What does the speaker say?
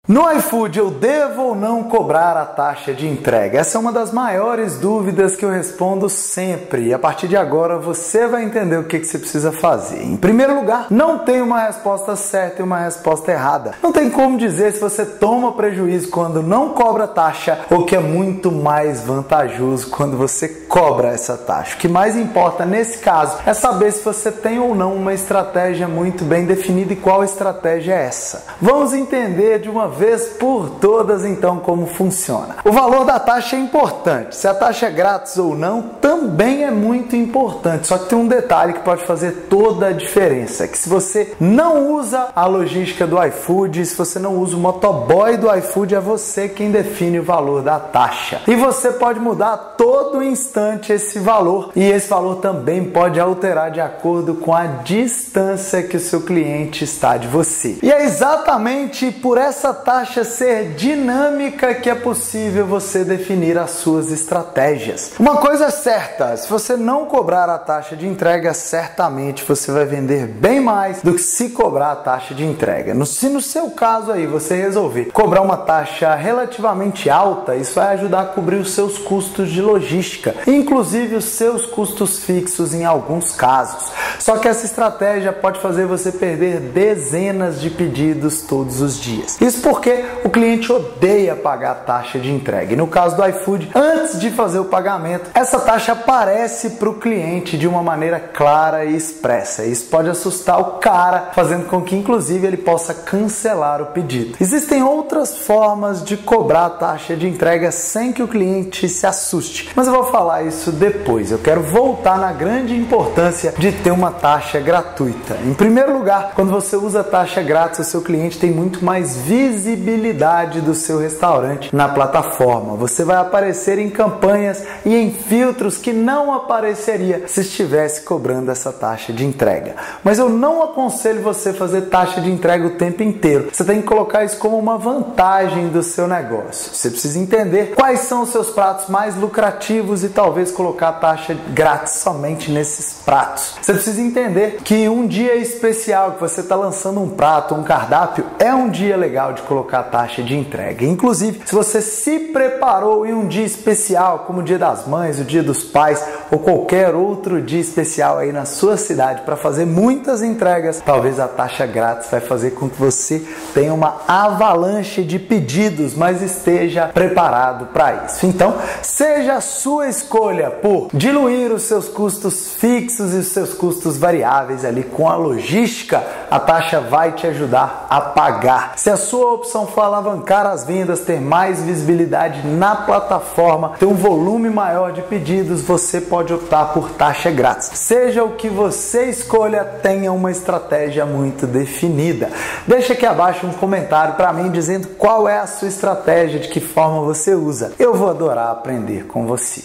No iFood, eu devo ou não cobrar a taxa de entrega? Essa é uma das maiores dúvidas que eu respondo sempre. E a partir de agora você vai entender o que você precisa fazer. Em primeiro lugar, não tem uma resposta certa e uma resposta errada. Não tem como dizer se você toma prejuízo quando não cobra taxa ou que é muito mais vantajoso quando você cobra essa taxa. O que mais importa nesse caso é saber se você tem ou não uma estratégia muito bem definida e qual estratégia é essa. Vamos entender de uma vez por todas então como funciona. O valor da taxa é importante, se a taxa é grátis ou não também é muito importante, só que tem um detalhe que pode fazer toda a diferença, que se você não usa a logística do iFood, se você não usa o motoboy do iFood, é você quem define o valor da taxa. E você pode mudar a todo instante esse valor, e esse valor também pode alterar de acordo com a distância que o seu cliente está de você. E é exatamente por essa taxa ser dinâmica que é possível você definir as suas estratégias. Uma coisa é certa, se você não cobrar a taxa de entrega, certamente você vai vender bem mais do que se cobrar a taxa de entrega. Se no seu caso aí você resolver cobrar uma taxa relativamente alta, isso vai ajudar a cobrir os seus custos de logística, inclusive os seus custos fixos em alguns casos. Só que essa estratégia pode fazer você perder dezenas de pedidos todos os dias. Isso porque o cliente odeia pagar a taxa de entrega. E no caso do iFood, antes de fazer o pagamento, essa taxa aparece para o cliente de uma maneira clara e expressa. Isso pode assustar o cara, fazendo com que inclusive ele possa cancelar o pedido. Existem outras formas de cobrar a taxa de entrega sem que o cliente se assuste, mas eu vou falar isso depois. Eu quero voltar na grande importância de ter uma taxa gratuita. Em primeiro lugar, quando você usa a taxa grátis, o seu cliente tem muito mais visibilidade do seu restaurante na plataforma. Você vai aparecer em campanhas e em filtros que não apareceria se estivesse cobrando essa taxa de entrega. Mas eu não aconselho você fazer taxa de entrega o tempo inteiro. Você tem que colocar isso como uma vantagem do seu negócio. Você precisa entender quais são os seus pratos mais lucrativos e talvez colocar a taxa grátis somente nesses pratos. Você precisa entender que um dia especial que você está lançando um prato, um cardápio, é um dia legal de colocar a taxa de entrega. Inclusive, se você se preparou em um dia especial, como o Dia das Mães, o Dia dos Pais ou qualquer outro dia especial aí na sua cidade para fazer muitas entregas, talvez a taxa grátis vai fazer com que você tenha uma avalanche de pedidos, mas esteja preparado para isso. Então, seja a sua escolha por diluir os seus custos fixos e os seus custos variáveis ali com a logística, a taxa vai te ajudar a pagar. Se a sua opção for alavancar as vendas, ter mais visibilidade na plataforma, ter um volume maior de pedidos, você pode optar por taxa grátis. Seja o que você escolha, tenha uma estratégia muito definida. Deixa aqui abaixo um comentário para mim dizendo qual é a sua estratégia, de que forma você usa. Eu vou adorar aprender com você.